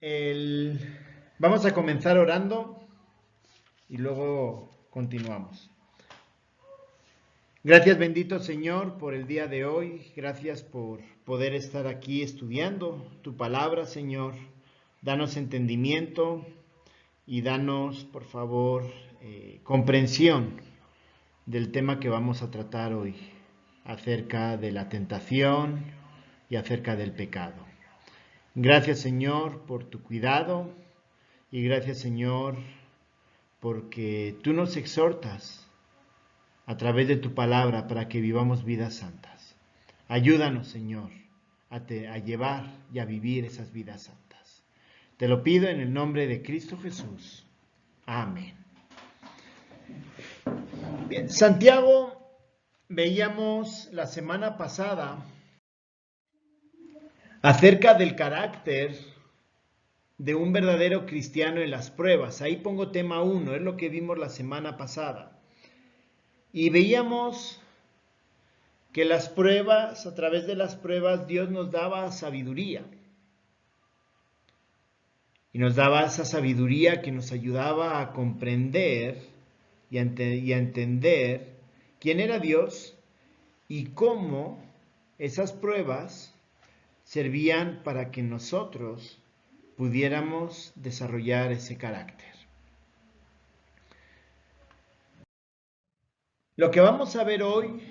El- Vamos a comenzar orando y luego continuamos. Gracias, bendito Señor, por el día de hoy. Gracias por poder estar aquí estudiando tu palabra, Señor. Danos entendimiento y danos, por favor, comprensión del tema que vamos a tratar hoy, acerca de la tentación y acerca del pecado. Gracias, Señor, por tu cuidado y gracias, Señor, porque tú nos exhortas a través de tu palabra para que vivamos vidas santas. Ayúdanos, Señor, a llevar y a vivir esas vidas santas. Te lo pido en el nombre de Cristo Jesús. Amén. Bien, Santiago, veíamos la semana pasada acerca del carácter de un verdadero cristiano en las pruebas. Ahí pongo tema 1, es lo que vimos la semana pasada. Y veíamos que las pruebas, a través de las pruebas, Dios nos daba sabiduría. Y nos daba esa sabiduría que nos ayudaba a comprender y a entender quién era Dios y cómo esas pruebas servían para que nosotros pudiéramos desarrollar ese carácter. Lo que vamos a ver hoy,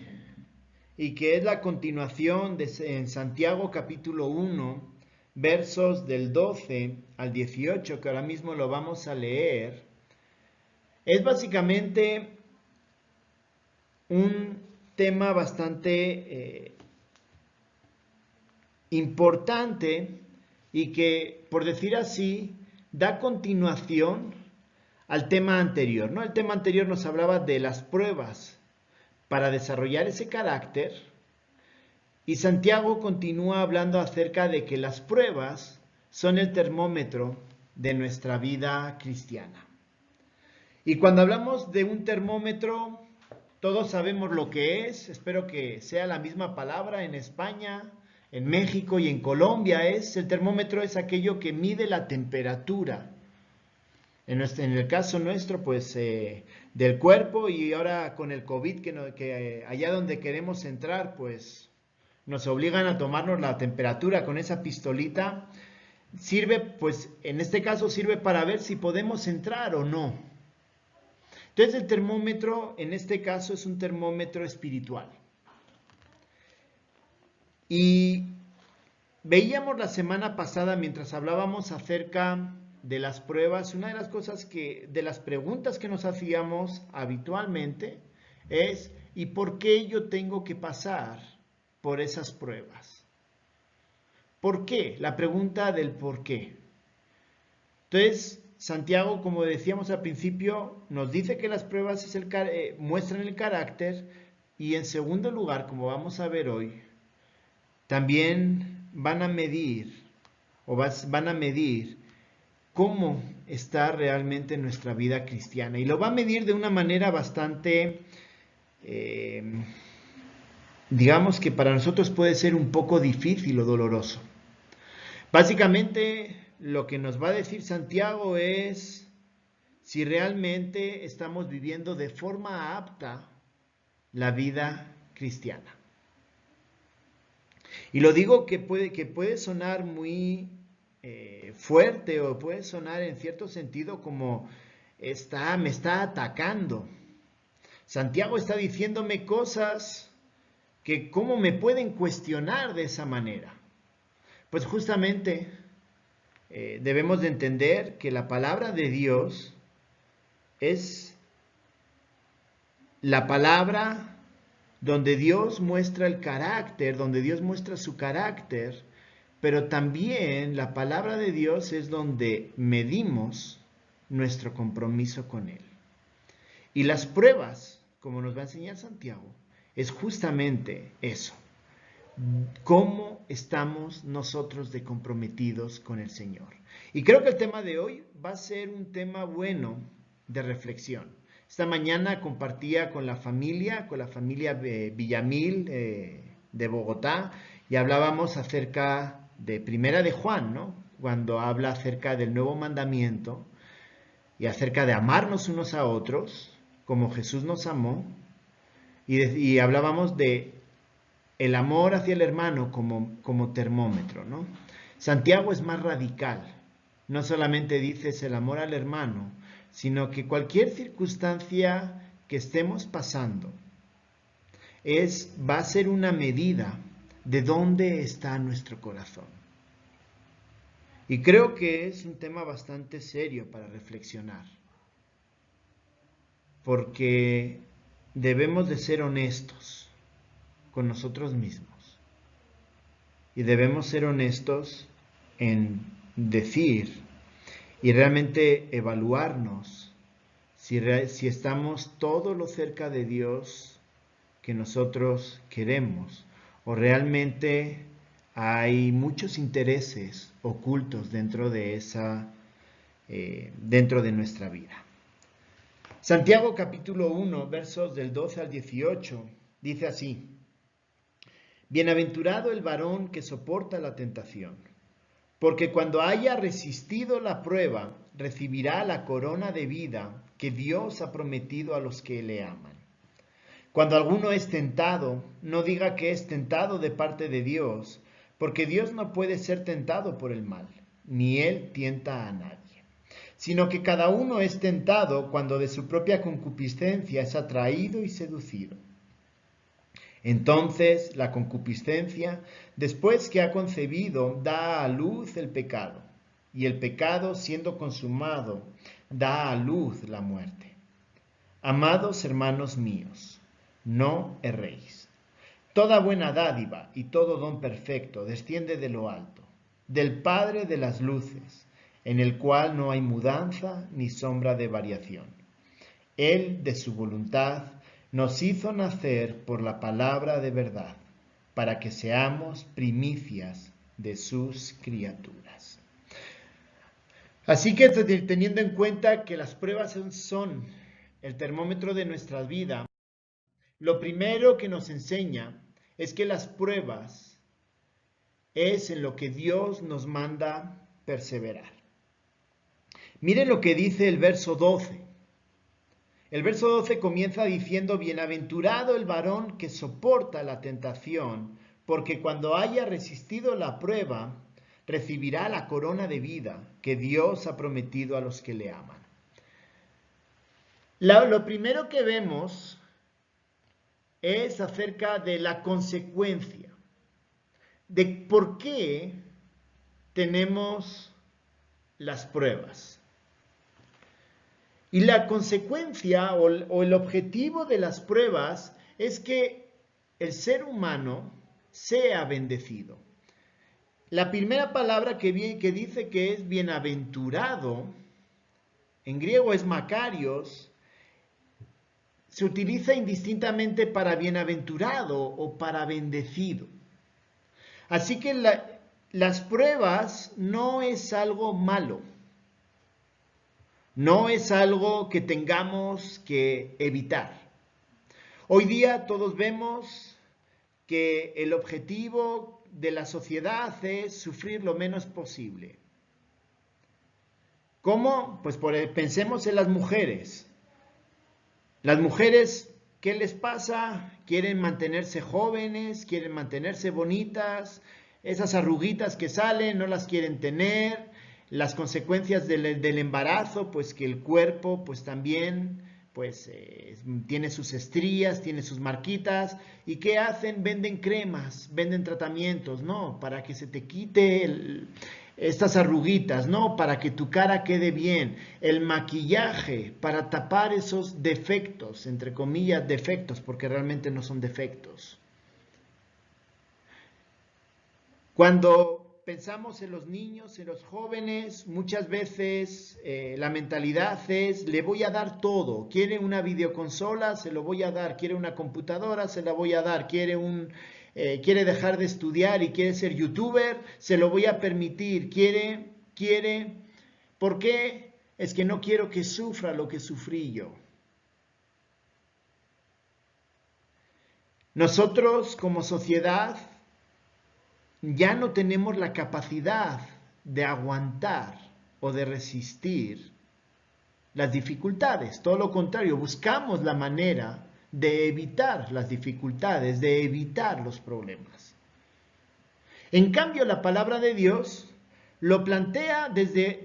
y que es la continuación en Santiago capítulo 1, versos del 12 al 18, que ahora mismo lo vamos a leer, es básicamente un tema bastante importante y que, por decir así, da continuación al tema anterior, ¿no? El tema anterior nos hablaba de las pruebas para desarrollar ese carácter y Santiago continúa hablando acerca de que las pruebas son el termómetro de nuestra vida cristiana. Y cuando hablamos de un termómetro, todos sabemos lo que es, espero que sea la misma palabra en España, en México y en Colombia. El termómetro es aquello que mide la temperatura. En el caso nuestro, pues del cuerpo, y ahora con el COVID, que allá donde queremos entrar, pues nos obligan a tomarnos la temperatura con esa pistolita. Sirve, pues en este caso sirve para ver si podemos entrar o no. Entonces el termómetro en este caso es un termómetro espiritual. Y veíamos la semana pasada, mientras hablábamos acerca de las pruebas, una de las cosas de las preguntas que nos hacíamos habitualmente es: ¿y por qué yo tengo que pasar por esas pruebas? ¿Por qué? La pregunta del por qué. Entonces, Santiago, como decíamos al principio, nos dice que las pruebas muestran el carácter, y en segundo lugar, como vamos a ver hoy, también van a medir cómo está realmente nuestra vida cristiana. Y lo va a medir de una manera bastante, digamos que para nosotros puede ser un poco difícil o doloroso. Básicamente, lo que nos va a decir Santiago es si realmente estamos viviendo de forma apta la vida cristiana. Y lo digo que puede sonar muy fuerte, o puede sonar en cierto sentido como me está atacando. Santiago está diciéndome cosas que cómo me pueden cuestionar de esa manera. Pues justamente debemos de entender que la palabra de Dios es la palabra donde Dios muestra el carácter, donde Dios muestra su carácter, pero también la palabra de Dios es donde medimos nuestro compromiso con Él. Y las pruebas, como nos va a enseñar Santiago, es justamente eso. ¿Cómo estamos nosotros de comprometidos con el Señor? Y creo que el tema de hoy va a ser un tema bueno de reflexión. Esta mañana compartía con la familia Villamil de Bogotá, y hablábamos acerca de Primera de Juan, ¿no? cuando habla acerca del nuevo mandamiento y acerca de amarnos unos a otros, como Jesús nos amó, y hablábamos de el amor hacia el hermano como termómetro, ¿no? Santiago es más radical. No solamente dices el amor al hermano, sino que cualquier circunstancia que estemos pasando va a ser una medida de dónde está nuestro corazón. Y creo que es un tema bastante serio para reflexionar, porque debemos de ser honestos con nosotros mismos y debemos ser honestos en decir y realmente evaluarnos si estamos todo lo cerca de Dios que nosotros queremos o realmente hay muchos intereses ocultos dentro de nuestra vida. Santiago capítulo 1, versos del 12 al 18, dice así: Bienaventurado el varón que soporta la tentación, porque cuando haya resistido la prueba, recibirá la corona de vida que Dios ha prometido a los que le aman. Cuando alguno es tentado, no diga que es tentado de parte de Dios, porque Dios no puede ser tentado por el mal, ni Él tienta a nadie, sino que cada uno es tentado cuando de su propia concupiscencia es atraído y seducido. Entonces la concupiscencia, después que ha concebido, da a luz el pecado, y el pecado, siendo consumado, da a luz la muerte. Amados hermanos míos, no erréis. Toda buena dádiva y todo don perfecto desciende de lo alto, del Padre de las luces, en el cual no hay mudanza ni sombra de variación. Él, de su voluntad, nos hizo nacer por la palabra de verdad, para que seamos primicias de sus criaturas. Así que teniendo en cuenta que las pruebas son el termómetro de nuestra vida, lo primero que nos enseña es que las pruebas es en lo que Dios nos manda perseverar. Miren lo que dice el verso 12. El verso 12 comienza diciendo: Bienaventurado el varón que soporta la tentación, porque cuando haya resistido la prueba, recibirá la corona de vida que Dios ha prometido a los que le aman. Lo primero que vemos es acerca de la consecuencia, de por qué tenemos las pruebas. Y la consecuencia o el objetivo de las pruebas es que el ser humano sea bendecido. La primera palabra que dice que es bienaventurado, en griego es makarios, se utiliza indistintamente para bienaventurado o para bendecido. Así que las pruebas no es algo malo. No es algo que tengamos que evitar. Hoy día todos vemos que el objetivo de la sociedad es sufrir lo menos posible. ¿Cómo? Pues pensemos en las mujeres. Las mujeres, ¿qué les pasa? Quieren mantenerse jóvenes, quieren mantenerse bonitas, esas arruguitas que salen no las quieren tener. Las consecuencias del embarazo, pues que el cuerpo pues también tiene sus estrías, tiene sus marquitas. ¿Y qué hacen? Venden cremas, venden tratamientos, ¿no? Para que se te quite estas arruguitas, ¿no? Para que tu cara quede bien. El maquillaje para tapar esos defectos, entre comillas defectos, porque realmente no son defectos. Cuando pensamos en los niños, en los jóvenes, muchas veces la mentalidad es: le voy a dar todo. Quiere una videoconsola, se lo voy a dar. Quiere una computadora, se la voy a dar. Quiere dejar de estudiar y quiere ser youtuber, se lo voy a permitir. Quiere. ¿Por qué? Es que no quiero que sufra lo que sufrí yo. Nosotros como sociedad ya no tenemos la capacidad de aguantar o de resistir las dificultades. Todo lo contrario, buscamos la manera de evitar las dificultades, de evitar los problemas. En cambio, la palabra de Dios lo plantea desde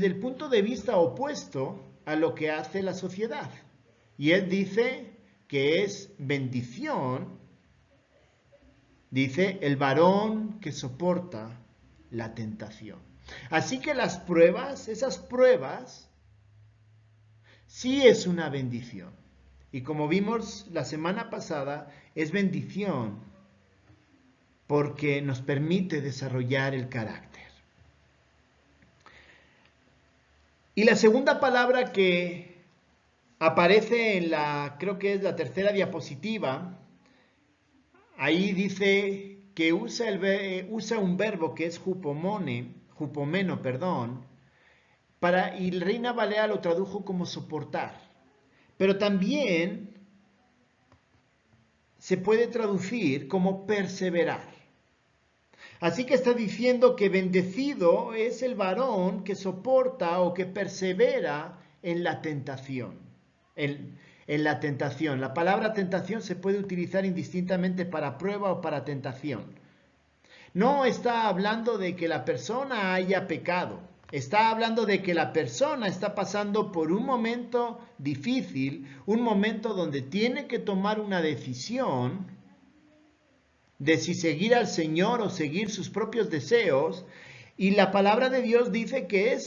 el punto de vista opuesto a lo que hace la sociedad. Y él dice que es bendición, dice, el varón que soporta la tentación. Así que las pruebas, esas pruebas, sí es una bendición. Y como vimos la semana pasada, es bendición porque nos permite desarrollar el carácter. Y la segunda palabra que aparece en creo que es la tercera diapositiva, ahí dice que usa un verbo que es jupomeno, y Reina Valera lo tradujo como soportar. Pero también se puede traducir como perseverar. Así que está diciendo que bendecido es el varón que soporta o que persevera en la tentación. En la tentación. La palabra tentación se puede utilizar indistintamente para prueba o para tentación. No está hablando de que la persona haya pecado. Está hablando de que la persona está pasando por un momento difícil, un momento donde tiene que tomar una decisión de si seguir al Señor o seguir sus propios deseos. Y la palabra de Dios dice que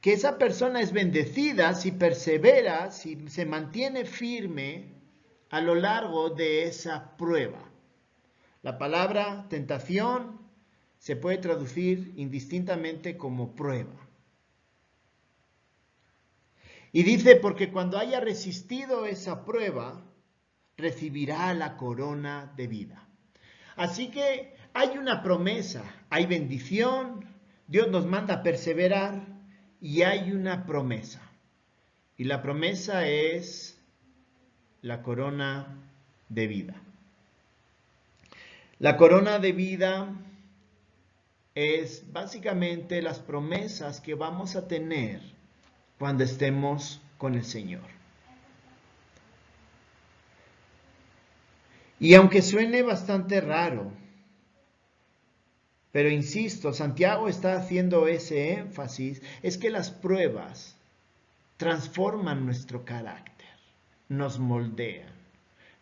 esa persona es bendecida si persevera, si se mantiene firme a lo largo de esa prueba. La palabra tentación se puede traducir indistintamente como prueba. Y dice, porque cuando haya resistido esa prueba, recibirá la corona de vida. Así que hay una promesa, hay bendición, Dios nos manda a perseverar y hay una promesa. Y la promesa es la corona de vida. La corona de vida es básicamente las promesas que vamos a tener cuando estemos con el Señor. Y aunque suene bastante raro, pero insisto, Santiago está haciendo ese énfasis, es que las pruebas transforman nuestro carácter, nos moldean.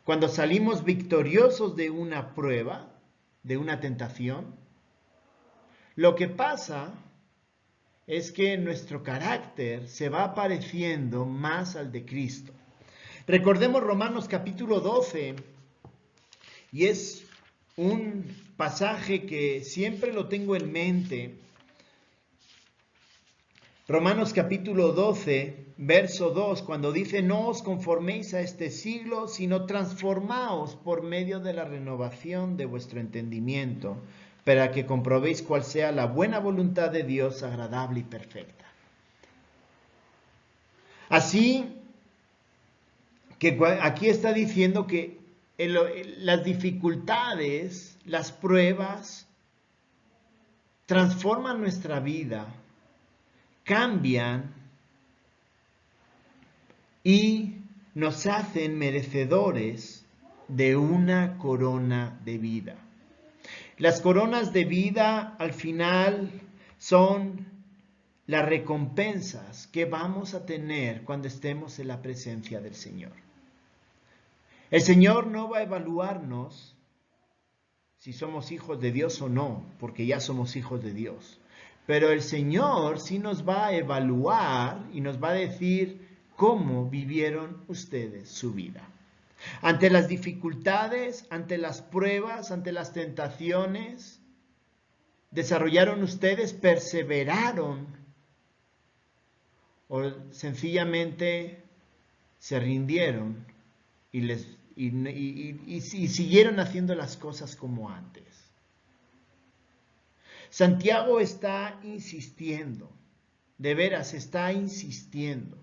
Cuando salimos victoriosos de una prueba, de una tentación, lo que pasa es que nuestro carácter se va pareciendo más al de Cristo. Recordemos Romanos capítulo 12, y es un pasaje que siempre lo tengo en mente. Romanos capítulo 12, verso 2, cuando dice, no os conforméis a este siglo, sino transformaos por medio de la renovación de vuestro entendimiento, para que comprobéis cuál sea la buena voluntad de Dios, agradable y perfecta. Así que aquí está diciendo que las dificultades, las pruebas, transforman nuestra vida, cambian y nos hacen merecedores de una corona de vida. Las coronas de vida al final son las recompensas que vamos a tener cuando estemos en la presencia del Señor. El Señor no va a evaluarnos si somos hijos de Dios o no, porque ya somos hijos de Dios. Pero el Señor sí nos va a evaluar y nos va a decir cómo vivieron ustedes su vida. Ante las dificultades, ante las pruebas, ante las tentaciones, ¿desarrollaron ustedes, perseveraron o sencillamente se rindieron y siguieron haciendo las cosas como antes? Santiago está insistiendo, de veras está insistiendo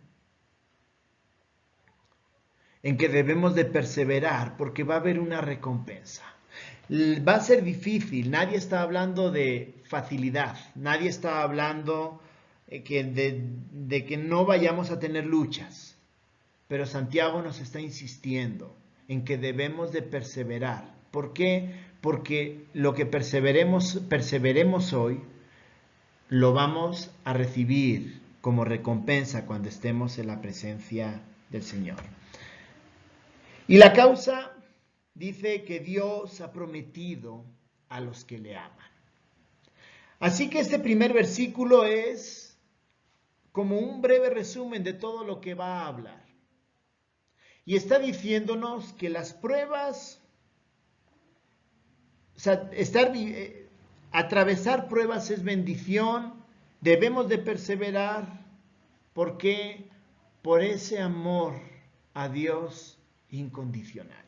en que debemos de perseverar porque va a haber una recompensa. Va a ser difícil, nadie está hablando de facilidad, nadie está hablando de que no vayamos a tener luchas, pero Santiago nos está insistiendo en que debemos de perseverar. ¿Por qué? Porque lo que perseveremos hoy, lo vamos a recibir como recompensa cuando estemos en la presencia del Señor. Y la causa dice que Dios ha prometido a los que le aman. Así que este primer versículo es como un breve resumen de todo lo que va a hablar. Y está diciéndonos que las pruebas, o sea, atravesar pruebas es bendición, debemos de perseverar. ¿Por qué? Por ese amor a Dios incondicional.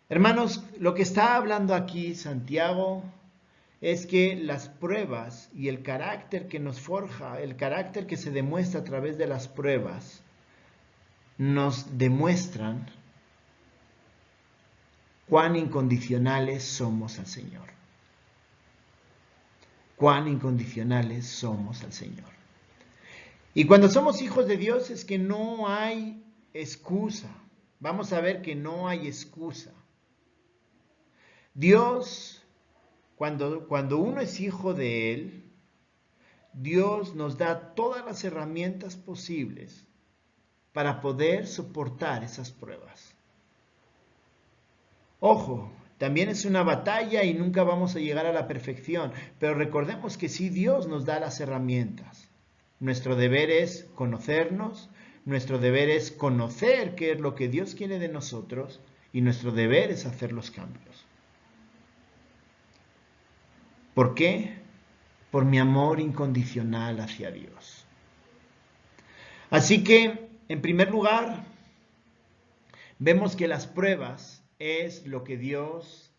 Hermanos, lo que está hablando aquí Santiago es que las pruebas y el carácter que nos forja, el carácter que se demuestra a través de las pruebas, nos demuestran cuán incondicionales somos al Señor. Cuán incondicionales somos al Señor. Y cuando somos hijos de Dios es que no hay excusa. Vamos a ver que no hay excusa. Dios, cuando uno es hijo de Él, Dios nos da todas las herramientas posibles para poder soportar esas pruebas. Ojo, también es una batalla y nunca vamos a llegar a la perfección, pero recordemos que sí, Dios nos da las herramientas. Nuestro deber es conocernos, nuestro deber es conocer qué es lo que Dios quiere de nosotros y nuestro deber es hacer los cambios. ¿Por qué? Por mi amor incondicional hacia Dios. Así que, en primer lugar, vemos que las pruebas es en lo que Dios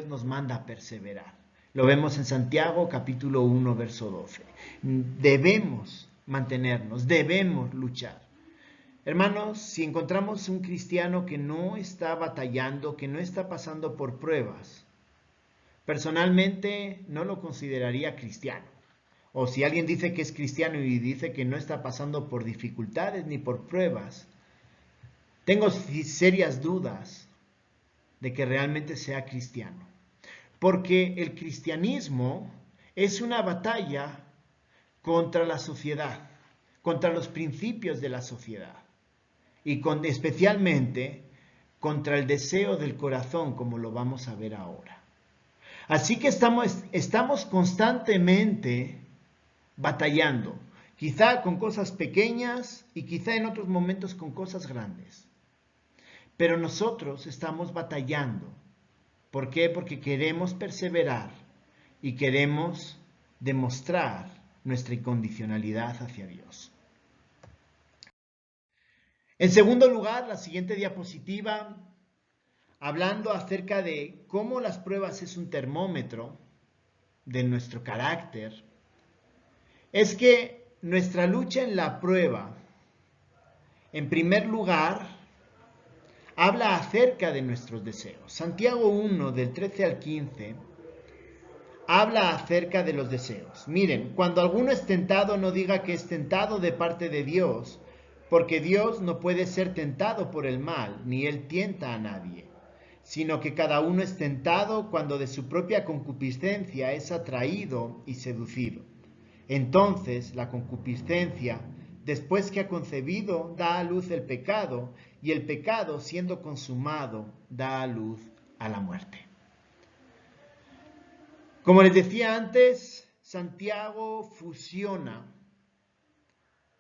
nos manda a perseverar. Lo vemos en Santiago capítulo 1, verso 12. Debemos mantenernos, debemos luchar. Hermanos, si encontramos un cristiano que no está batallando, que no está pasando por pruebas, personalmente no lo consideraría cristiano. O si alguien dice que es cristiano y dice que no está pasando por dificultades ni por pruebas, tengo serias dudas de que realmente sea cristiano. Porque el cristianismo es una batalla contra la sociedad, contra los principios de la sociedad y especialmente contra el deseo del corazón, como lo vamos a ver ahora. Así que estamos constantemente batallando, quizá con cosas pequeñas y quizá en otros momentos con cosas grandes. Pero nosotros estamos batallando. ¿Por qué? Porque queremos perseverar y queremos demostrar nuestra incondicionalidad hacia Dios. En segundo lugar, la siguiente diapositiva, hablando acerca de cómo las pruebas es un termómetro de nuestro carácter, es que nuestra lucha en la prueba, en primer lugar, habla acerca de nuestros deseos. Santiago 1, del 13 al 15, habla acerca de los deseos. Miren, cuando alguno es tentado, no diga que es tentado de parte de Dios, porque Dios no puede ser tentado por el mal, ni Él tienta a nadie, sino que cada uno es tentado cuando de su propia concupiscencia es atraído y seducido. Entonces la concupiscencia, después que ha concebido, da a luz el pecado, y el pecado, siendo consumado, da a luz a la muerte. Como les decía antes, Santiago fusiona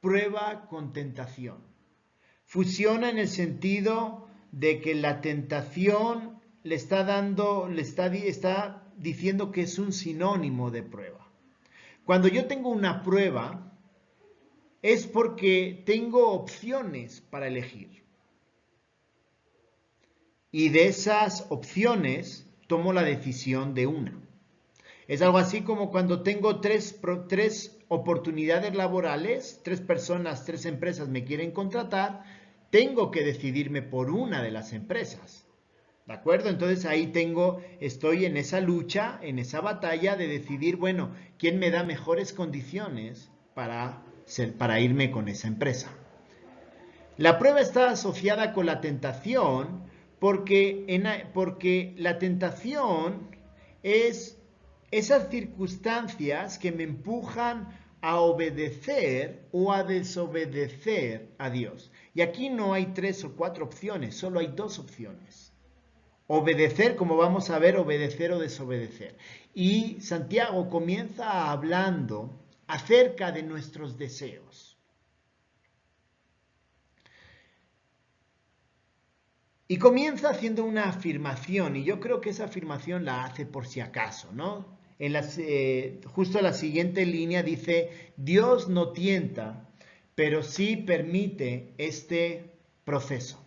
prueba con tentación. Fusiona en el sentido de que la tentación está diciendo que es un sinónimo de prueba. Cuando yo tengo una prueba, es porque tengo opciones para elegir. Y de esas opciones tomo la decisión de una. Es algo así como cuando tengo tres oportunidades laborales, 3 personas, 3 empresas me quieren contratar, tengo que decidirme por una de las empresas. ¿De acuerdo? Entonces ahí estoy en esa lucha, en esa batalla de decidir, bueno, ¿quién me da mejores condiciones para irme con esa empresa? La prueba está asociada con la tentación porque la tentación es esas circunstancias que me empujan a obedecer o a desobedecer a Dios. Y aquí no hay 3 o 4 opciones, solo hay 2 opciones. Obedecer, como vamos a ver, obedecer o desobedecer. Y Santiago comienza hablando acerca de nuestros deseos. Y comienza haciendo una afirmación, y yo creo que esa afirmación la hace por si acaso, ¿no? Justo en la siguiente línea dice, Dios no tienta, pero sí permite este proceso.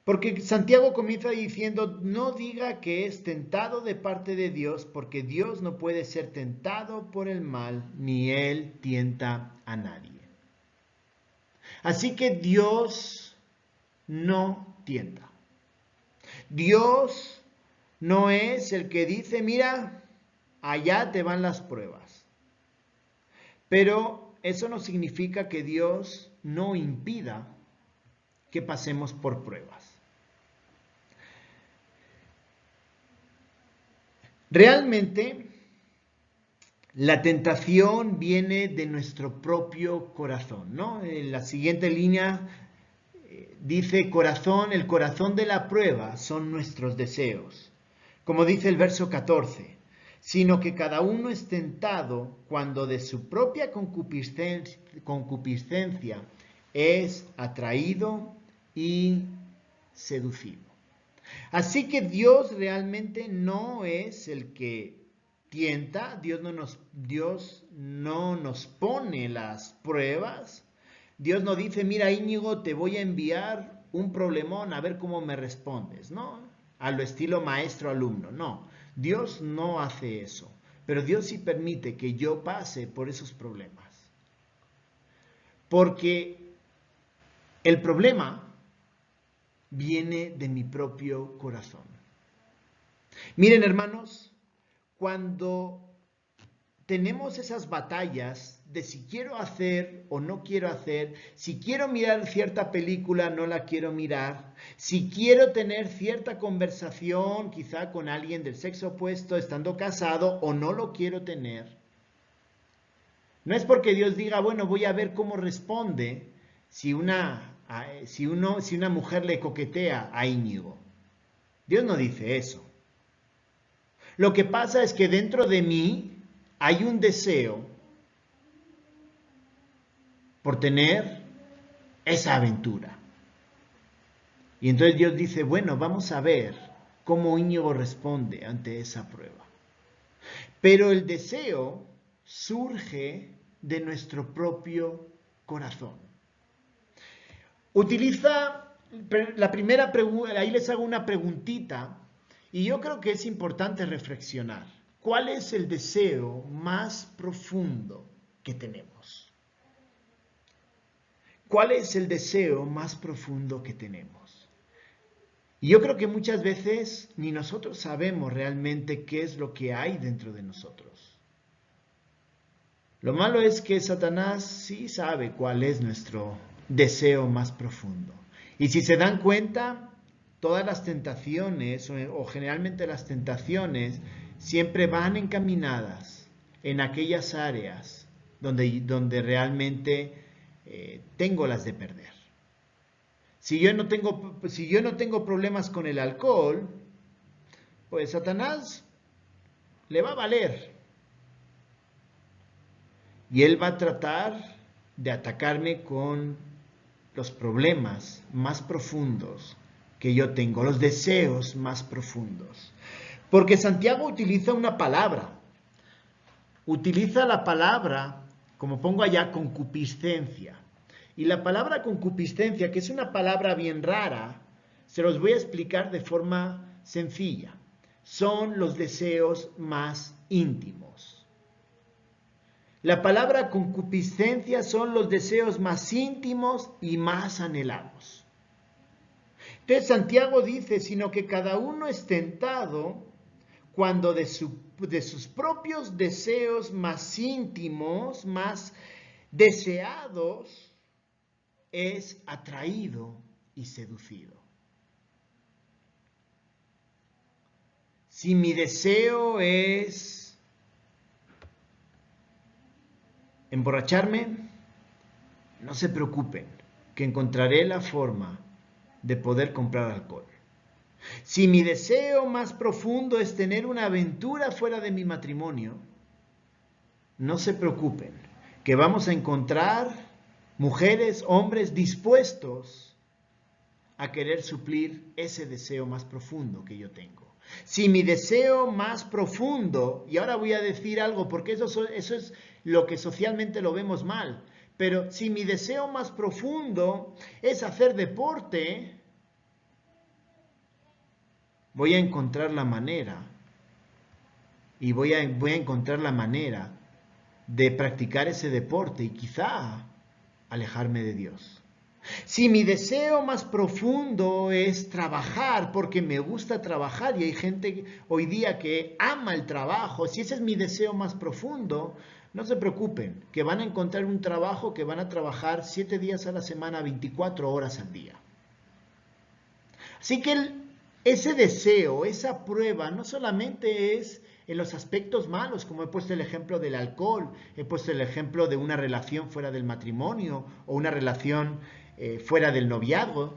Porque Santiago comienza diciendo, no diga que es tentado de parte de Dios, porque Dios no puede ser tentado por el mal, ni Él tienta a nadie. Así que Dios no tienta. Dios no es el que dice, mira, allá te van las pruebas. Pero eso no significa que Dios no impida que pasemos por pruebas. Realmente, la tentación viene de nuestro propio corazón, ¿no? En la siguiente línea dice el corazón de la prueba son nuestros deseos. Como dice el verso 14, sino que cada uno es tentado cuando de su propia concupiscencia es atraído y seducido. Así que Dios realmente no es el que tienta, Dios no nos pone las pruebas. Dios no dice, mira Íñigo, te voy a enviar un problemón a ver cómo me respondes, ¿no? A lo estilo maestro-alumno, no. Dios no hace eso, pero Dios sí permite que yo pase por esos problemas. Porque el problema viene de mi propio corazón. Miren, hermanos, cuando tenemos esas batallas de si quiero hacer o no quiero hacer, si quiero mirar cierta película, no la quiero mirar, si quiero tener cierta conversación quizá con alguien del sexo opuesto estando casado o no lo quiero tener, no es porque Dios diga, bueno, voy a ver cómo responde si una mujer le coquetea a Íñigo. Dios no dice eso. Lo que pasa es que dentro de mí hay un deseo por tener esa aventura. Y entonces Dios dice, bueno, vamos a ver cómo Íñigo responde ante esa prueba. Pero el deseo surge de nuestro propio corazón. Utiliza la primera pregunta, ahí les hago una preguntita, y yo creo que es importante reflexionar. ¿Cuál es el deseo más profundo que tenemos? ¿Cuál es el deseo más profundo que tenemos? Y yo creo que muchas veces ni nosotros sabemos realmente qué es lo que hay dentro de nosotros. Lo malo es que Satanás sí sabe cuál es nuestro deseo más profundo. Y si se dan cuenta, todas las tentaciones, o generalmente las tentaciones, siempre van encaminadas en aquellas áreas donde realmente tengo las de perder. Si yo no tengo problemas con el alcohol, pues Satanás le va a valer. Y él va a tratar de atacarme con los problemas más profundos que yo tengo, los deseos más profundos. Porque Santiago utiliza una palabra. Utiliza la palabra, como pongo allá, concupiscencia. Y la palabra concupiscencia, que es una palabra bien rara, se los voy a explicar de forma sencilla. Son los deseos más íntimos. La palabra concupiscencia son los deseos más íntimos y más anhelados. Entonces Santiago dice, sino que cada uno es tentado cuando de sus propios deseos más íntimos, más deseados, es atraído y seducido. Si mi deseo es emborracharme, no se preocupen, que encontraré la forma de poder comprar alcohol. Si mi deseo más profundo es tener una aventura fuera de mi matrimonio, no se preocupen, que vamos a encontrar mujeres, hombres dispuestos a querer suplir ese deseo más profundo que yo tengo. Si mi deseo más profundo, y ahora voy a decir algo porque eso es lo que socialmente lo vemos mal, pero si mi deseo más profundo es hacer deporte, voy a encontrar la manera, y voy a encontrar la manera de practicar ese deporte y quizá alejarme de Dios. Si mi deseo más profundo es trabajar porque me gusta trabajar y hay gente hoy día que ama el trabajo, si ese es mi deseo más profundo, no se preocupen, que van a encontrar un trabajo que van a trabajar 7 días a la semana, 24 horas al día. Así que ese deseo, esa prueba, no solamente es en los aspectos malos, como he puesto el ejemplo del alcohol, he puesto el ejemplo de una relación fuera del matrimonio o una relación fuera del noviazgo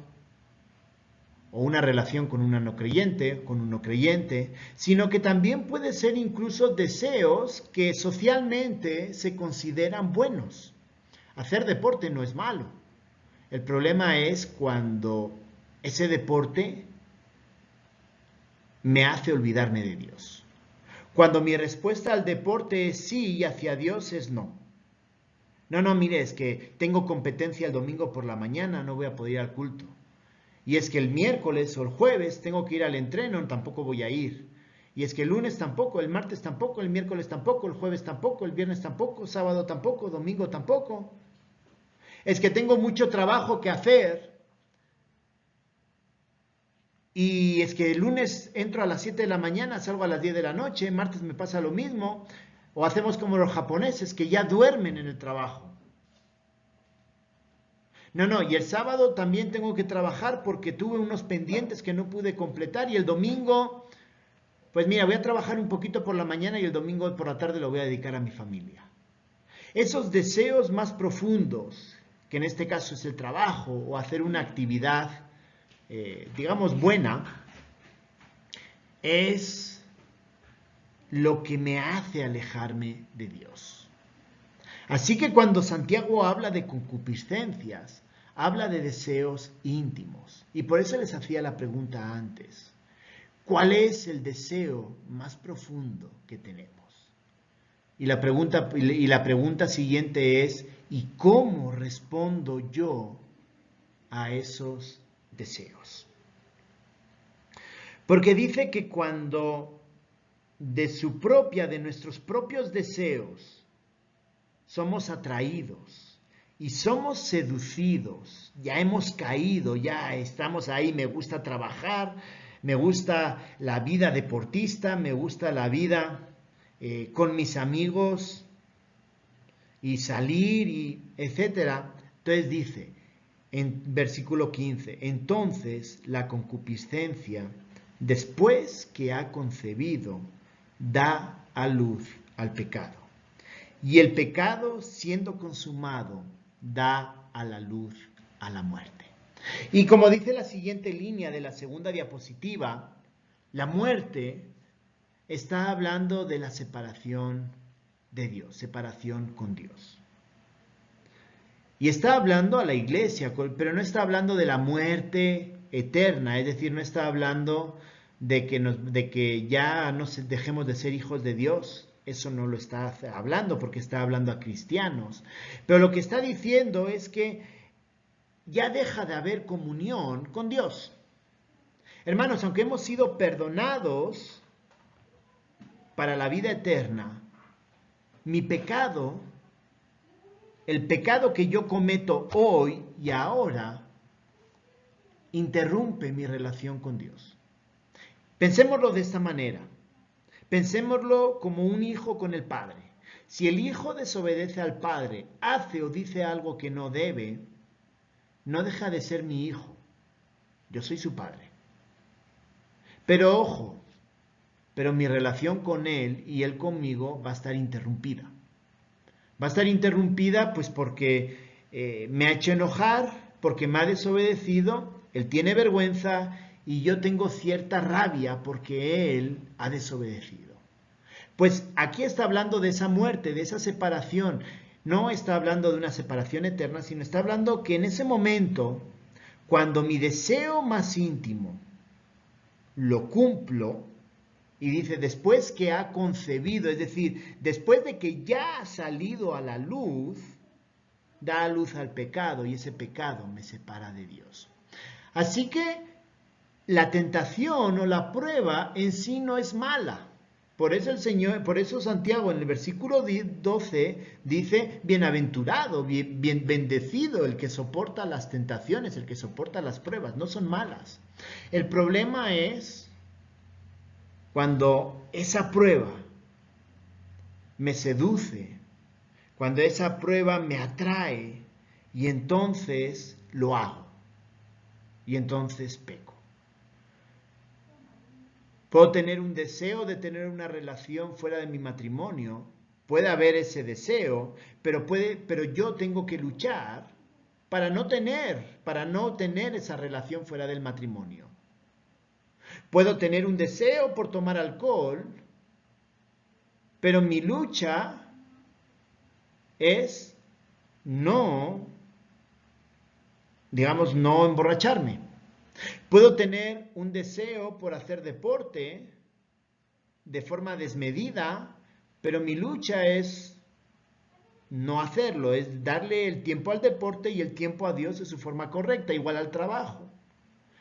o una relación con una no creyente, con un no creyente, sino que también puede ser incluso deseos que socialmente se consideran buenos. Hacer deporte no es malo. El problema es cuando ese deporte me hace olvidarme de Dios. Cuando mi respuesta al deporte es sí y hacia Dios es no. No, mire, es que tengo competencia el domingo por la mañana, no voy a poder ir al culto. Y es que el miércoles o el jueves tengo que ir al entreno, tampoco voy a ir. Y es que el lunes tampoco, el martes tampoco, el miércoles tampoco, el jueves tampoco, el viernes tampoco, sábado tampoco, domingo tampoco. Es que tengo mucho trabajo que hacer. Y es que el lunes entro a las 7 de la mañana, salgo a las 10 de la noche, martes me pasa lo mismo. O hacemos como los japoneses que ya duermen en el trabajo. No, y el sábado también tengo que trabajar porque tuve unos pendientes que no pude completar y el domingo, pues mira, voy a trabajar un poquito por la mañana y el domingo por la tarde lo voy a dedicar a mi familia. Esos deseos más profundos, que en este caso es el trabajo o hacer una actividad, digamos, buena, es lo que me hace alejarme de Dios. Así que cuando Santiago habla de concupiscencias, habla de deseos íntimos. Y por eso les hacía la pregunta antes. ¿Cuál es el deseo más profundo que tenemos? Y la pregunta siguiente es, ¿y cómo respondo yo a esos deseos? Porque dice que cuando de nuestros propios deseos, somos atraídos y somos seducidos, ya hemos caído, ya estamos ahí, me gusta trabajar, me gusta la vida deportista, me gusta la vida con mis amigos y salir y etcétera. Entonces dice en versículo 15, entonces la concupiscencia, después que ha concebido, da a luz al pecado. Y el pecado, siendo consumado, da a la luz a la muerte. Y como dice la siguiente línea de la segunda diapositiva, la muerte está hablando de la separación de Dios, separación con Dios. Y está hablando a la iglesia, pero no está hablando de la muerte eterna, es decir, no está hablando de que ya dejemos de ser hijos de Dios. Eso no lo está hablando porque está hablando a cristianos. Pero lo que está diciendo es que ya deja de haber comunión con Dios. Hermanos, aunque hemos sido perdonados para la vida eterna, mi pecado, el pecado que yo cometo hoy y ahora, interrumpe mi relación con Dios. Pensémoslo de esta manera. Pensémoslo como un hijo con el padre. Si el hijo desobedece al padre, hace o dice algo que no debe, no deja de ser mi hijo. Yo soy su padre. Pero ojo, pero mi relación con él y él conmigo va a estar interrumpida. Va a estar interrumpida pues porque me ha hecho enojar, porque me ha desobedecido, él tiene vergüenza y yo tengo cierta rabia porque él ha desobedecido. Pues aquí está hablando de esa muerte, de esa separación. No está hablando de una separación eterna, sino está hablando que en ese momento, cuando mi deseo más íntimo lo cumplo, y dice, después que ha concebido, es decir, después de que ya ha salido a la luz, da a luz al pecado y ese pecado me separa de Dios. Así que la tentación o la prueba en sí no es mala. Por eso Santiago en el versículo 12 dice, bienaventurado, bien bendecido el que soporta las tentaciones, el que soporta las pruebas, no son malas. El problema es cuando esa prueba me seduce, cuando esa prueba me atrae y entonces lo hago y entonces peco. Puedo tener un deseo de tener una relación fuera de mi matrimonio, puede haber ese deseo, pero yo tengo que luchar para no tener esa relación fuera del matrimonio. Puedo tener un deseo por tomar alcohol, pero mi lucha es no emborracharme. Puedo tener un deseo por hacer deporte de forma desmedida, pero mi lucha es no hacerlo, es darle el tiempo al deporte y el tiempo a Dios de su forma correcta, igual al trabajo,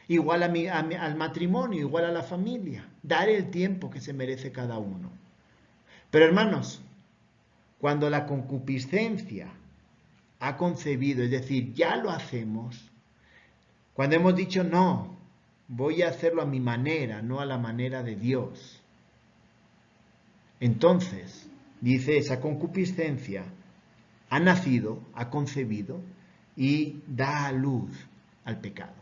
igual al matrimonio, igual a la familia, dar el tiempo que se merece cada uno. Pero hermanos, cuando la concupiscencia ha concebido, es decir, ya lo hacemos, cuando hemos dicho no, voy a hacerlo a mi manera, no a la manera de Dios, entonces, dice, esa concupiscencia ha nacido, ha concebido y da a luz al pecado.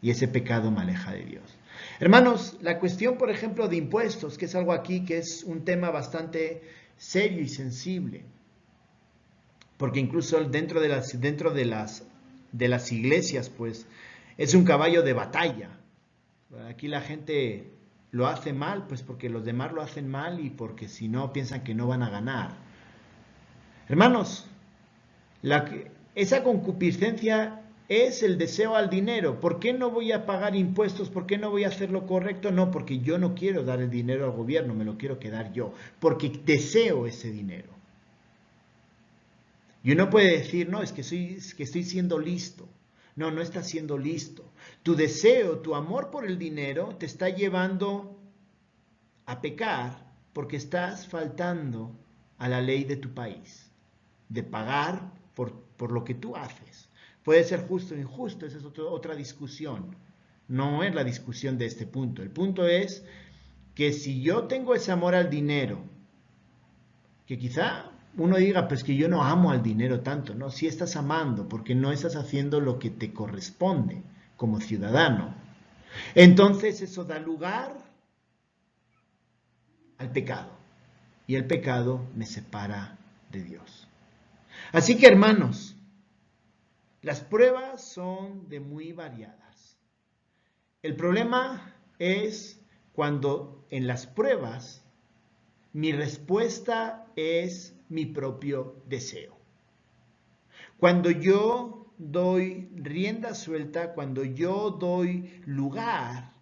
Y ese pecado me aleja de Dios. Hermanos, la cuestión, por ejemplo, de impuestos, que es algo aquí que es un tema bastante serio y sensible, porque incluso dentro de las iglesias, pues, es un caballo de batalla. Aquí la gente lo hace mal, pues porque los demás lo hacen mal y porque si no piensan que no van a ganar. Hermanos, esa concupiscencia es el deseo al dinero. ¿Por qué no voy a pagar impuestos? ¿Por qué no voy a hacer lo correcto? No, porque yo no quiero dar el dinero al gobierno, me lo quiero quedar yo, porque deseo ese dinero. Y uno puede decir, no, es que estoy siendo listo. No, no estás siendo listo. Tu deseo, tu amor por el dinero te está llevando a pecar porque estás faltando a la ley de tu país, de pagar por lo que tú haces. Puede ser justo o injusto, esa es otra discusión. No es la discusión de este punto. El punto es que si yo tengo ese amor al dinero, que quizá uno diga, pues que yo no amo al dinero tanto, ¿no? Sí estás amando, porque no estás haciendo lo que te corresponde como ciudadano. Entonces eso da lugar al pecado. Y el pecado me separa de Dios. Así que, hermanos, las pruebas son de muy variadas. El problema es cuando en las pruebas mi respuesta es mi propio deseo. Cuando yo doy rienda suelta, cuando yo doy lugar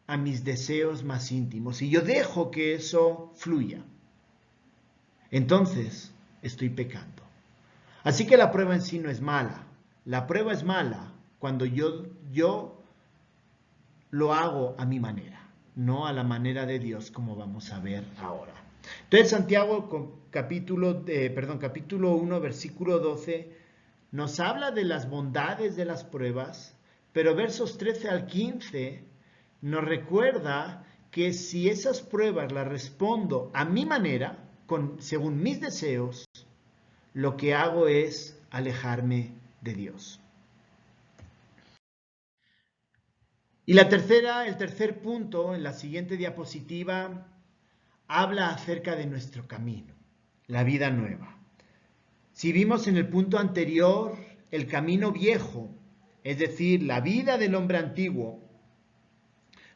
a mis deseos más íntimos y yo dejo que eso fluya, entonces estoy pecando. Así que la prueba en sí no es mala. La prueba es mala cuando yo lo hago a mi manera, no a la manera de Dios, como vamos a ver ahora. Entonces Santiago capítulo 1, versículo 12, nos habla de las bondades de las pruebas, Pero versos 13 al 15 nos recuerda que si esas pruebas las respondo a mi manera, según mis deseos, lo que hago es alejarme de Dios. Y el tercer punto, en la siguiente diapositiva, habla acerca de nuestro camino, la vida nueva. Si vimos en el punto anterior el camino viejo, es decir, la vida del hombre antiguo,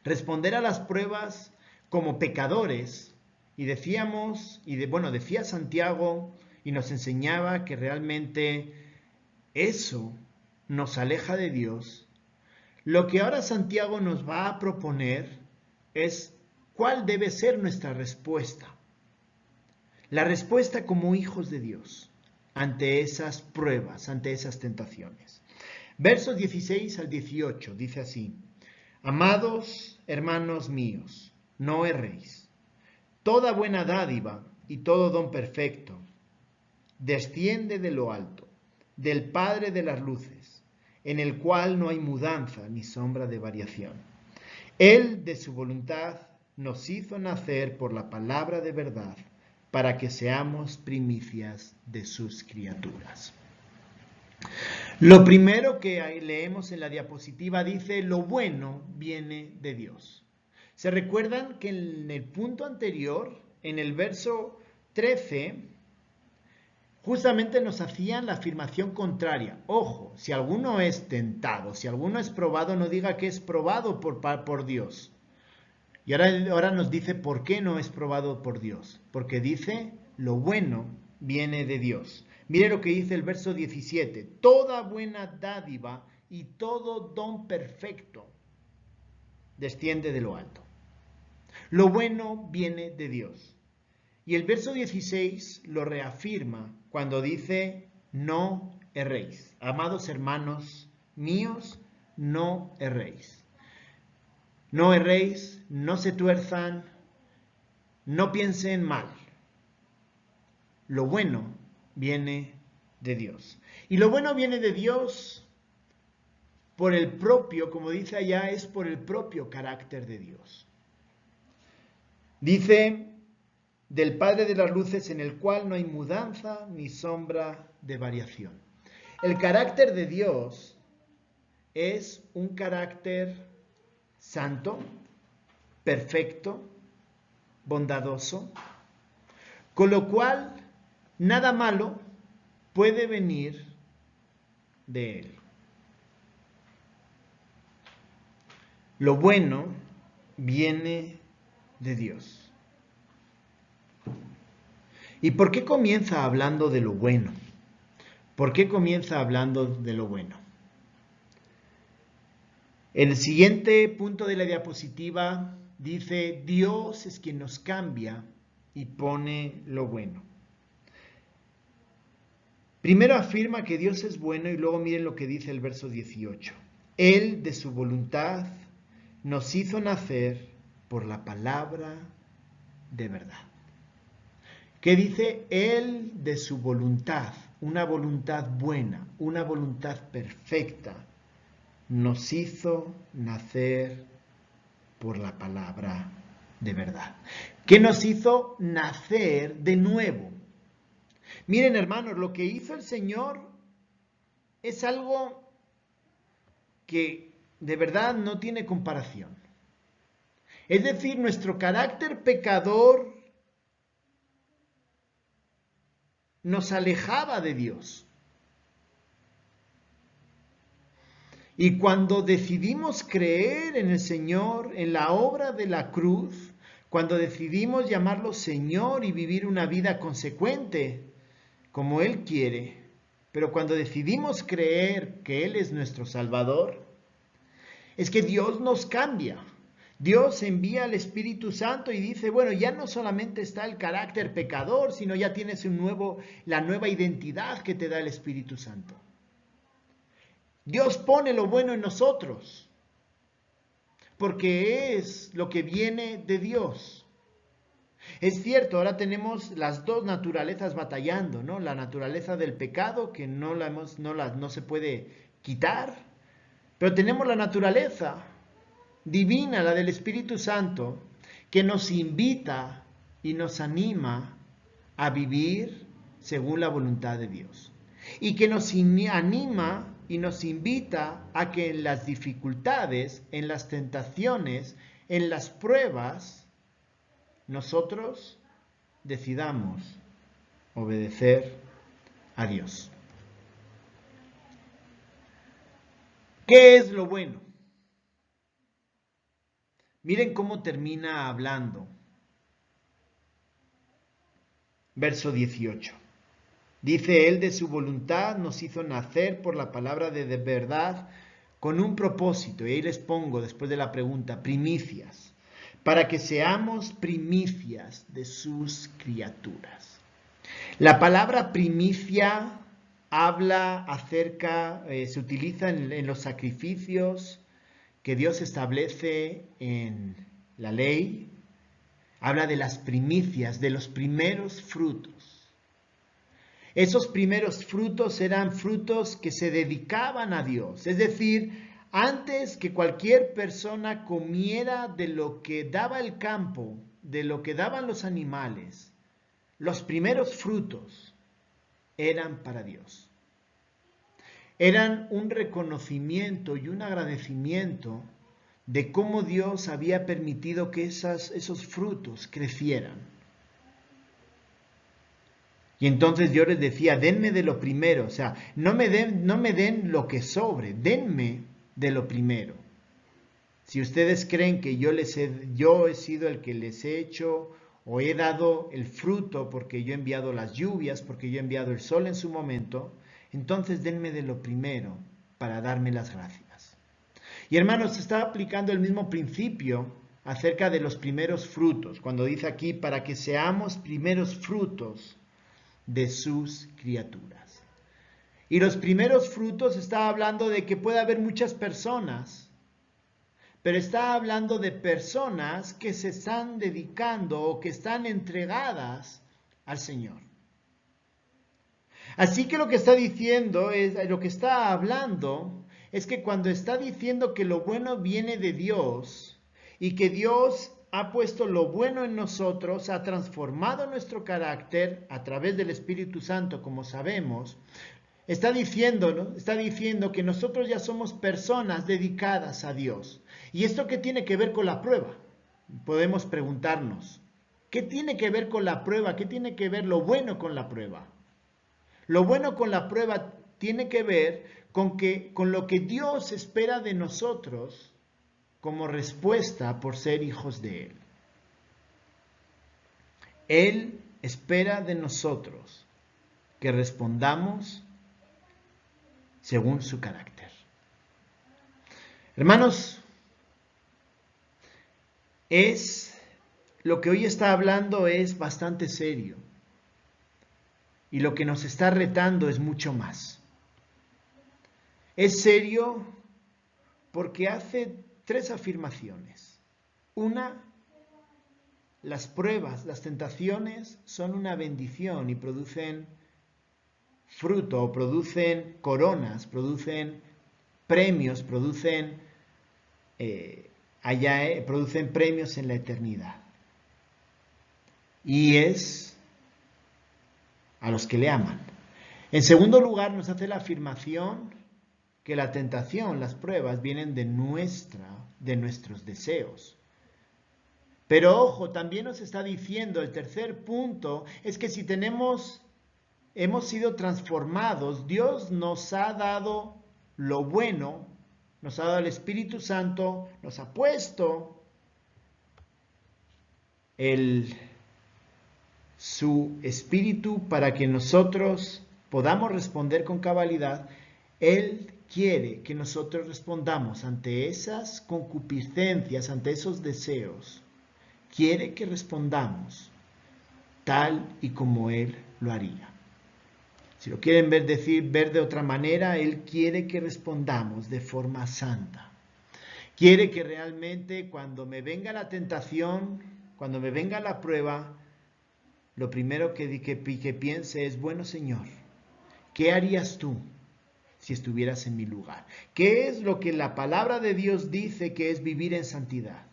responder a las pruebas como pecadores, y decía Santiago y nos enseñaba que realmente eso nos aleja de Dios. Lo que ahora Santiago nos va a proponer es cuál debe ser nuestra respuesta. La respuesta como hijos de Dios ante esas pruebas, ante esas tentaciones. Versos 16 al 18 dice así: Amados hermanos míos, no erréis. Toda buena dádiva y todo don perfecto desciende de lo alto, del Padre de las luces, en el cual no hay mudanza ni sombra de variación. Él, de su voluntad, nos hizo nacer por la palabra de verdad, para que seamos primicias de sus criaturas. Lo primero que leemos en la diapositiva dice: lo bueno viene de Dios. ¿Se recuerdan que en el punto anterior, en el verso 13, justamente nos hacían la afirmación contraria? Ojo, si alguno es tentado, si alguno es probado, no diga que es probado por Dios. Y ahora nos dice por qué no es probado por Dios. Porque dice: lo bueno viene de Dios. Mire lo que dice el verso 17. Toda buena dádiva y todo don perfecto desciende de lo alto. Lo bueno viene de Dios. Y el verso 16 lo reafirma cuando dice: no erréis. Amados hermanos míos, no erréis. No erréis, no se tuerzan, no piensen mal. Lo bueno viene de Dios. Y lo bueno viene de Dios por el propio, como dice allá, es por el propio carácter de Dios. Dice: del Padre de las luces, en el cual no hay mudanza ni sombra de variación. El carácter de Dios es un carácter santo, perfecto, bondadoso, con lo cual nada malo puede venir de él. Lo bueno viene de Dios. ¿Y por qué comienza hablando de lo bueno? ¿Por qué comienza hablando de lo bueno? El siguiente punto de la diapositiva dice: Dios es quien nos cambia y pone lo bueno. Primero afirma que Dios es bueno y luego miren lo que dice el verso 18. Él, de su voluntad, nos hizo nacer por la palabra de verdad. ¿Qué dice? Él, de su voluntad, una voluntad buena, una voluntad perfecta, nos hizo nacer por la palabra de verdad. ¿Qué nos hizo nacer de nuevo? Miren, hermanos, lo que hizo el Señor es algo que de verdad no tiene comparación. Es decir, nuestro carácter pecador nos alejaba de Dios. Y cuando decidimos creer en el Señor, en la obra de la cruz, cuando decidimos llamarlo Señor y vivir una vida consecuente, como Él quiere, pero cuando decidimos creer que Él es nuestro Salvador, es que Dios nos cambia. Dios envía al Espíritu Santo y dice: bueno, ya no solamente está el carácter pecador, sino ya tienes la nueva identidad que te da el Espíritu Santo. Dios pone lo bueno en nosotros, porque es lo que viene de Dios. Es cierto, ahora tenemos las dos naturalezas batallando, ¿no? La naturaleza del pecado, que no se puede quitar, Pero tenemos la naturaleza divina, la del Espíritu Santo, que nos invita y nos anima a vivir según la voluntad de Dios. Y que nos anima y nos invita a que en las dificultades, en las tentaciones, en las pruebas, nosotros decidamos obedecer a Dios. ¿Qué es lo bueno? Miren cómo termina hablando. Verso 18. Dice, Él de su voluntad nos hizo nacer por la palabra de verdad con un propósito. Y ahí les pongo, después de la pregunta, primicias, para que seamos primicias de sus criaturas. La palabra primicia habla acerca, se utiliza en los sacrificios que Dios establece en la ley. Habla de las primicias, de los primeros frutos. Esos primeros frutos eran frutos que se dedicaban a Dios. Es decir, antes que cualquier persona comiera de lo que daba el campo, de lo que daban los animales, los primeros frutos eran para Dios. Eran un reconocimiento y un agradecimiento de cómo Dios había permitido que esos frutos crecieran. Y entonces yo les decía, denme de lo primero, o sea, no me den lo que sobre, denme de lo primero. Si ustedes creen que yo he sido el que les he hecho o he dado el fruto porque yo he enviado las lluvias, porque yo he enviado el sol en su momento, entonces denme de lo primero para darme las gracias. Y hermanos, se está aplicando el mismo principio acerca de los primeros frutos, cuando dice aquí, para que seamos primeros frutos de sus criaturas. Y los primeros frutos está hablando de que puede haber muchas personas, pero está hablando de personas que se están dedicando o que están entregadas al Señor. Así que lo que está diciendo lo que está hablando es que cuando está diciendo que lo bueno viene de Dios y que Dios ha puesto lo bueno en nosotros, ha transformado nuestro carácter a través del Espíritu Santo, como sabemos, está diciendo que nosotros ya somos personas dedicadas a Dios. ¿Y esto qué tiene que ver con la prueba? Podemos preguntarnos, ¿qué tiene que ver con la prueba? ¿Qué tiene que ver lo bueno con la prueba? Lo bueno con la prueba tiene que ver con lo que Dios espera de nosotros como respuesta por ser hijos de Él. Él espera de nosotros que respondamos según su carácter. Hermanos, lo que hoy está hablando es bastante serio. Y lo que nos está retando es mucho más. Es serio porque hace 3 afirmaciones. Una, las pruebas, las tentaciones son una bendición y producen fruto, producen coronas, producen premios, producen premios en la eternidad. Y es a los que le aman. En segundo lugar, nos hace la afirmación que la tentación, las pruebas, vienen de nuestros deseos. Pero ojo, también nos está diciendo, el tercer punto, es que si hemos sido transformados, Dios nos ha dado lo bueno, nos ha dado el Espíritu Santo, nos ha puesto su Espíritu para que nosotros podamos responder con cabalidad. Él quiere que nosotros respondamos ante esas concupiscencias, ante esos deseos. Quiere que respondamos tal y como Él lo haría. Si lo quieren ver de otra manera, Él quiere que respondamos de forma santa. Quiere que realmente cuando me venga la tentación, cuando me venga la prueba, lo primero que piense es, bueno Señor, ¿qué harías tú si estuvieras en mi lugar. ¿Qué es lo que la palabra de Dios dice que es vivir en santidad?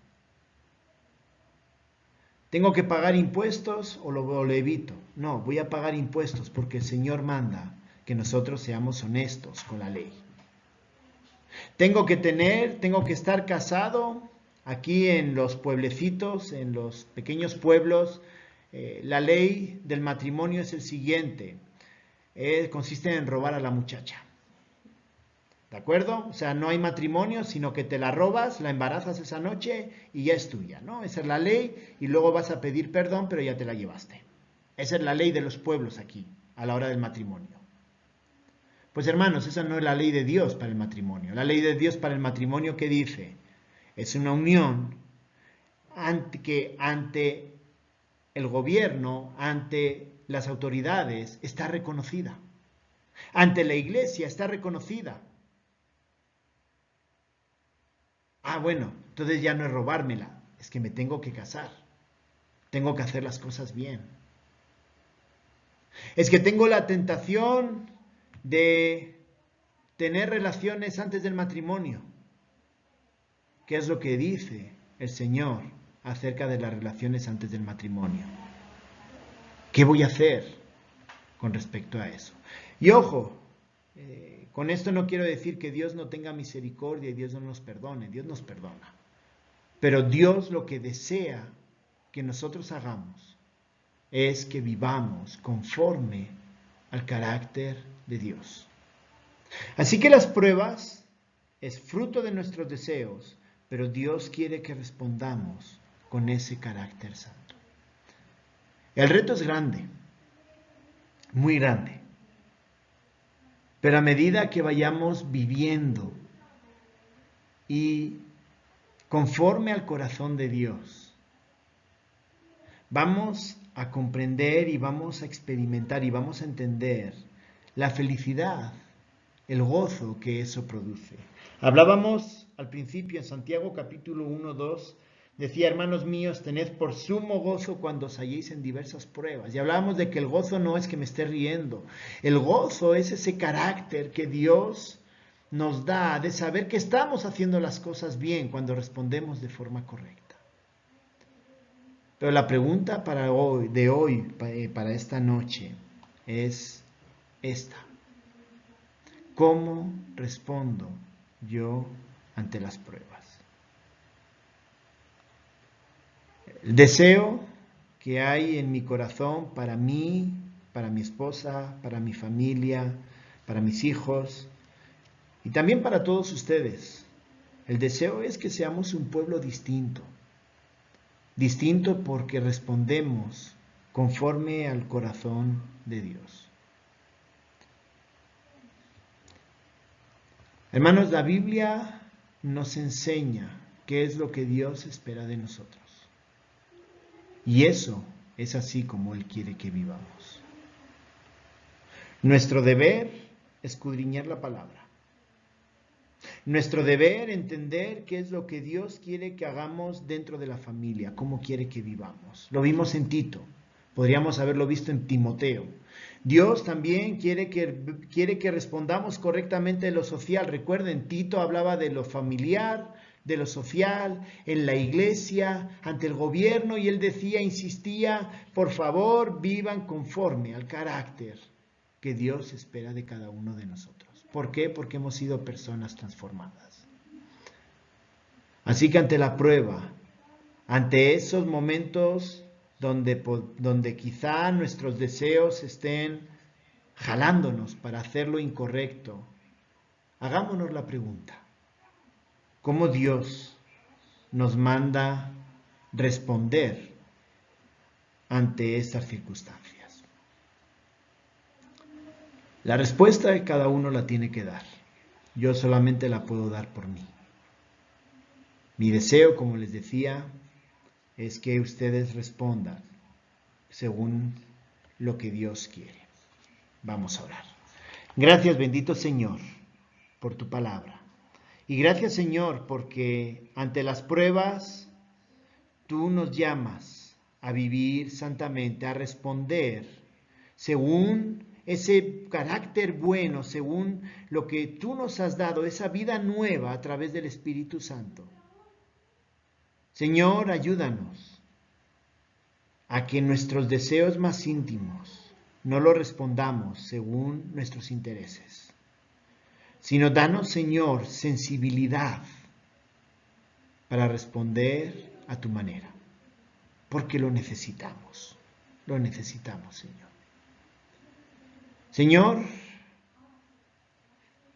¿Tengo que pagar impuestos o lo evito? No, voy a pagar impuestos porque el Señor manda que nosotros seamos honestos con la ley. Tengo que estar casado. Aquí en los pueblecitos, en los pequeños pueblos, la ley del matrimonio es el siguiente. Consiste en robar a la muchacha. ¿De acuerdo? O sea, no hay matrimonio, sino que te la robas, la embarazas esa noche y ya es tuya, ¿no? Esa es la ley y luego vas a pedir perdón, pero ya te la llevaste. Esa es la ley de los pueblos aquí, a la hora del matrimonio. Pues hermanos, esa no es la ley de Dios para el matrimonio. La ley de Dios para el matrimonio, ¿qué dice? Es una unión que ante el gobierno, ante las autoridades, está reconocida. Ante la iglesia está reconocida. Ah, bueno, entonces ya no es robármela, es que me tengo que casar. Tengo que hacer las cosas bien. Es que tengo la tentación de tener relaciones antes del matrimonio. ¿Qué es lo que dice el Señor acerca de las relaciones antes del matrimonio? ¿Qué voy a hacer con respecto a eso? Y ojo, con esto no quiero decir que Dios no tenga misericordia y Dios no nos perdone. Dios nos perdona. Pero Dios lo que desea que nosotros hagamos es que vivamos conforme al carácter de Dios. Así que las pruebas es fruto de nuestros deseos, pero Dios quiere que respondamos con ese carácter santo. El reto es grande, muy grande. Pero a medida que vayamos viviendo y conforme al corazón de Dios, vamos a comprender y vamos a experimentar y vamos a entender la felicidad, el gozo que eso produce. Hablábamos al principio en Santiago capítulo 1, 2, decía, hermanos míos, tened por sumo gozo cuando os halléis en diversas pruebas. Y hablábamos de que el gozo no es que me esté riendo. El gozo es ese carácter que Dios nos da de saber que estamos haciendo las cosas bien cuando respondemos de forma correcta. Pero la pregunta para esta noche, es esta. ¿Cómo respondo yo ante las pruebas? El deseo que hay en mi corazón para mí, para mi esposa, para mi familia, para mis hijos y también para todos ustedes. El deseo es que seamos un pueblo distinto. Distinto porque respondemos conforme al corazón de Dios. Hermanos, la Biblia nos enseña qué es lo que Dios espera de nosotros. Y eso es así como Él quiere que vivamos. Nuestro deber es escudriñar la palabra. Nuestro deber entender qué es lo que Dios quiere que hagamos dentro de la familia, cómo quiere que vivamos. Lo vimos en Tito, podríamos haberlo visto en Timoteo. Dios también quiere que respondamos correctamente de lo social. Recuerden, Tito hablaba de lo familiar, de lo social, en la iglesia, ante el gobierno, y él decía, insistía, por favor, vivan conforme al carácter que Dios espera de cada uno de nosotros. ¿Por qué? Porque hemos sido personas transformadas. Así que ante la prueba, ante esos momentos donde quizá nuestros deseos estén jalándonos para hacer lo incorrecto, hagámonos la pregunta: ¿cómo Dios nos manda responder ante estas circunstancias? La respuesta de cada uno la tiene que dar. Yo solamente la puedo dar por mí. Mi deseo, como les decía, es que ustedes respondan según lo que Dios quiere. Vamos a orar. Gracias, bendito Señor, por tu palabra. Y gracias, Señor, porque ante las pruebas tú nos llamas a vivir santamente, a responder según ese carácter bueno según lo que tú nos has dado, esa vida nueva a través del Espíritu Santo. Señor, ayúdanos a que nuestros deseos más íntimos no los respondamos según nuestros intereses, sino danos, Señor, sensibilidad para responder a tu manera, porque lo necesitamos, Señor. Señor,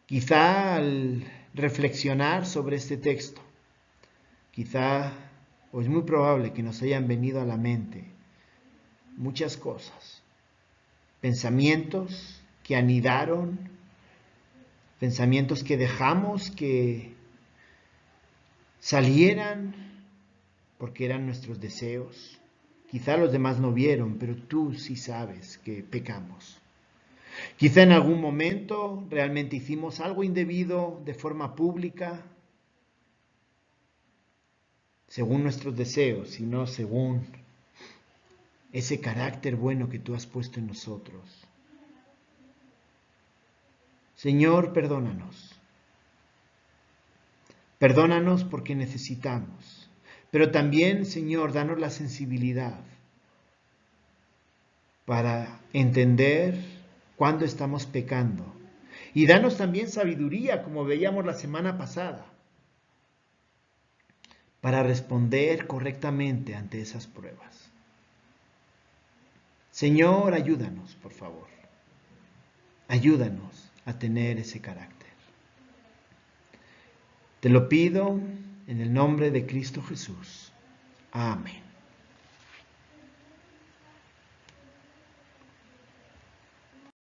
quizá al reflexionar sobre este texto, o es muy probable que nos hayan venido a la mente muchas cosas, pensamientos que anidaron, pensamientos que dejamos que salieran porque eran nuestros deseos. Quizá los demás no vieron, pero tú sí sabes que pecamos. Quizá en algún momento realmente hicimos algo indebido de forma pública, según nuestros deseos, y no según ese carácter bueno que tú has puesto en nosotros. Señor, perdónanos. Perdónanos porque necesitamos. Pero también, Señor, danos la sensibilidad para entender cuándo estamos pecando. Y danos también sabiduría, como veíamos la semana pasada, para responder correctamente ante esas pruebas. Señor, ayúdanos, por favor. Ayúdanos a tener ese carácter. Te lo pido en el nombre de Cristo Jesús. Amén.